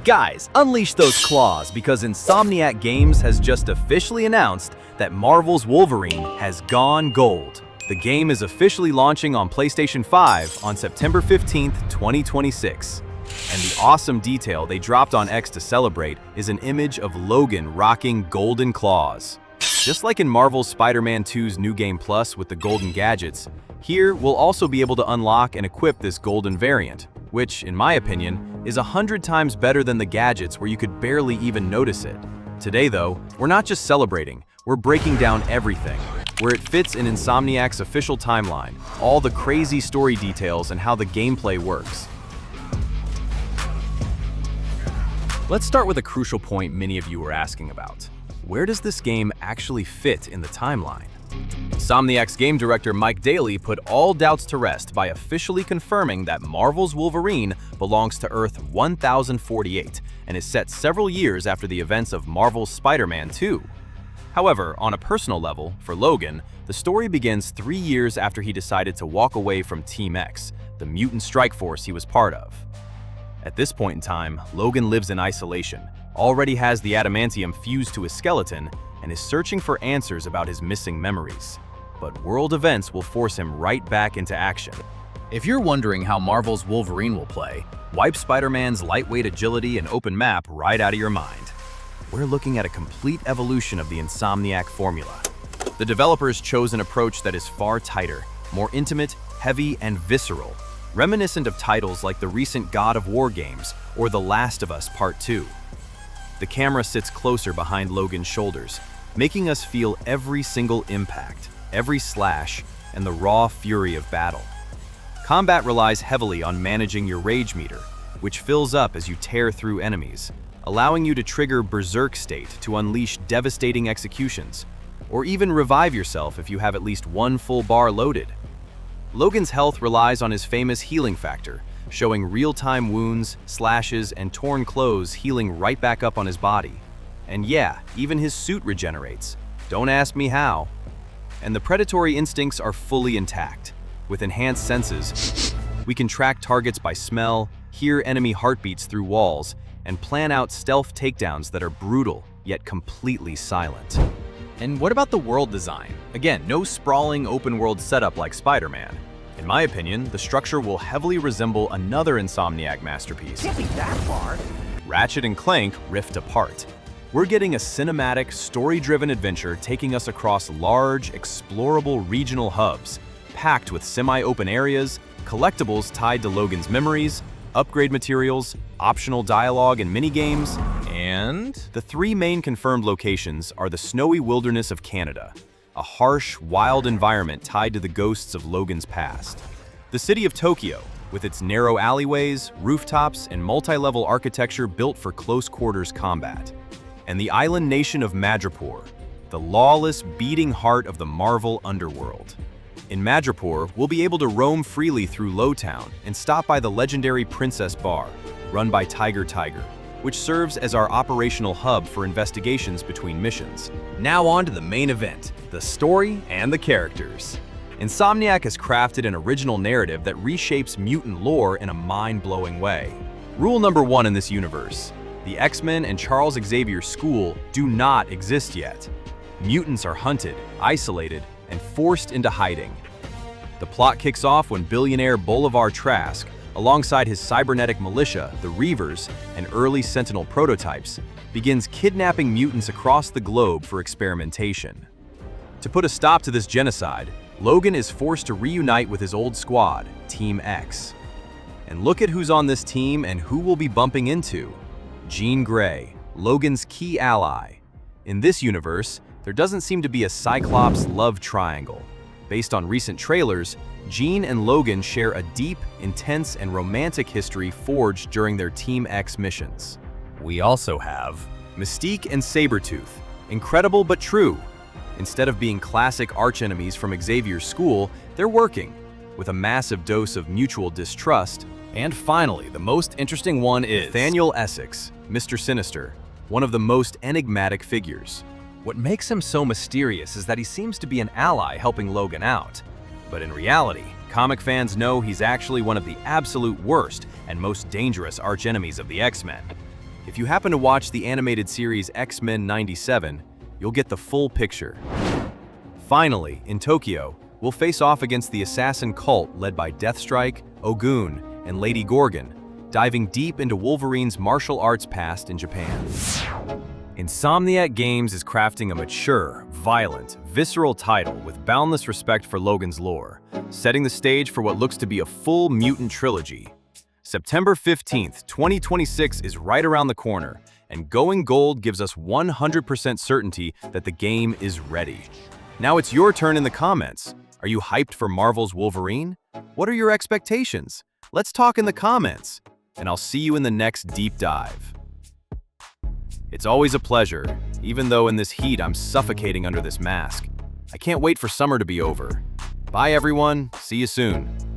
Guys, unleash those claws because Insomniac Games has just officially announced that Marvel's Wolverine has gone gold. The game is officially launching on PlayStation 5 on September 15th, 2026. And the awesome detail they dropped on X to celebrate is an image of Logan rocking golden claws. Just like in Marvel's Spider-Man 2's New Game Plus with the golden gadgets, here we'll also be able to unlock and equip this golden variant, which, in my opinion, is 100 times better than the gadgets where you could barely even notice it. Today, though, we're not just celebrating, we're breaking down everything, where it fits in Insomniac's official timeline, all the crazy story details and how the gameplay works. Let's start with a crucial point many of you were asking about. Where does this game actually fit in the timeline? Insomniac's game director Mike Daly put all doubts to rest by officially confirming that Marvel's Wolverine belongs to Earth 1048 and is set several years after the events of Marvel's Spider-Man 2. However, on a personal level, for Logan, the story begins 3 years after he decided to walk away from Team X, the mutant strike force he was part of. At this point in time, Logan lives in isolation, already has the adamantium fused to his skeleton, and is searching for answers about his missing memories. But world events will force him right back into action. If you're wondering how Marvel's Wolverine will play, wipe Spider-Man's lightweight agility and open map right out of your mind. We're looking at a complete evolution of the Insomniac formula. The developers chose an approach that is far tighter, more intimate, heavy, and visceral, reminiscent of titles like the recent God of War games or The Last of Us Part 2. The camera sits closer behind Logan's shoulders, making us feel every single impact, every slash, and the raw fury of battle. Combat relies heavily on managing your rage meter, which fills up as you tear through enemies, allowing you to trigger Berserk State to unleash devastating executions, or even revive yourself if you have at least one full bar loaded. Logan's health relies on his famous healing factor, showing real-time wounds, slashes, and torn clothes healing right back up on his body. And yeah, even his suit regenerates. Don't ask me how. And the predatory instincts are fully intact. With enhanced senses, we can track targets by smell, hear enemy heartbeats through walls, and plan out stealth takedowns that are brutal, yet completely silent. And what about the world design? Again, no sprawling open-world setup like Spider-Man. In my opinion, the structure will heavily resemble another Insomniac masterpiece. Can't be that far. Ratchet & Clank Rift Apart. We're getting a cinematic, story-driven adventure taking us across large, explorable regional hubs, packed with semi-open areas, collectibles tied to Logan's memories, upgrade materials, optional dialogue and minigames, and the 3 main confirmed locations are the snowy wilderness of Canada, a harsh, wild environment tied to the ghosts of Logan's past. The city of Tokyo, with its narrow alleyways, rooftops, and multi-level architecture built for close-quarters combat. And the island nation of Madripoor, the lawless, beating heart of the Marvel underworld. In Madripoor, we'll be able to roam freely through Lowtown and stop by the legendary Princess Bar, run by Tiger, which serves as our operational hub for investigations between missions. Now on to the main event, the story and the characters. Insomniac has crafted an original narrative that reshapes mutant lore in a mind-blowing way. Rule number 1 in this universe: the X-Men and Charles Xavier's school do not exist yet. Mutants are hunted, isolated, and forced into hiding. The plot kicks off when billionaire Bolivar Trask, alongside his cybernetic militia, the Reavers, and early Sentinel prototypes, begins kidnapping mutants across the globe for experimentation. To put a stop to this genocide, Logan is forced to reunite with his old squad, Team X. And look at who's on this team and who we'll be bumping into. Jean Grey, Logan's key ally. In this universe, there doesn't seem to be a Cyclops love triangle. Based on recent trailers, Jean and Logan share a deep, intense, and romantic history forged during their Team X missions. We also have Mystique and Sabretooth, incredible but true. Instead of being classic archenemies from Xavier's school, they're working, with a massive dose of mutual distrust. And finally, the most interesting one is Nathaniel Essex, Mr. Sinister, one of the most enigmatic figures. What makes him so mysterious is that he seems to be an ally helping Logan out. But in reality, comic fans know he's actually one of the absolute worst and most dangerous archenemies of the X-Men. If you happen to watch the animated series X-Men '97, you'll get the full picture. Finally, in Tokyo, we'll face off against the assassin cult led by Deathstrike, Ogun, and Lady Gorgon, diving deep into Wolverine's martial arts past in Japan. Insomniac Games is crafting a mature, violent, visceral title with boundless respect for Logan's lore, setting the stage for what looks to be a full mutant trilogy. September 15th, 2026 is right around the corner, and going gold gives us 100% certainty that the game is ready. Now it's your turn in the comments. Are you hyped for Marvel's Wolverine? What are your expectations? Let's talk in the comments, and I'll see you in the next deep dive. It's always a pleasure, even though in this heat I'm suffocating under this mask. I can't wait for summer to be over. Bye everyone, see you soon.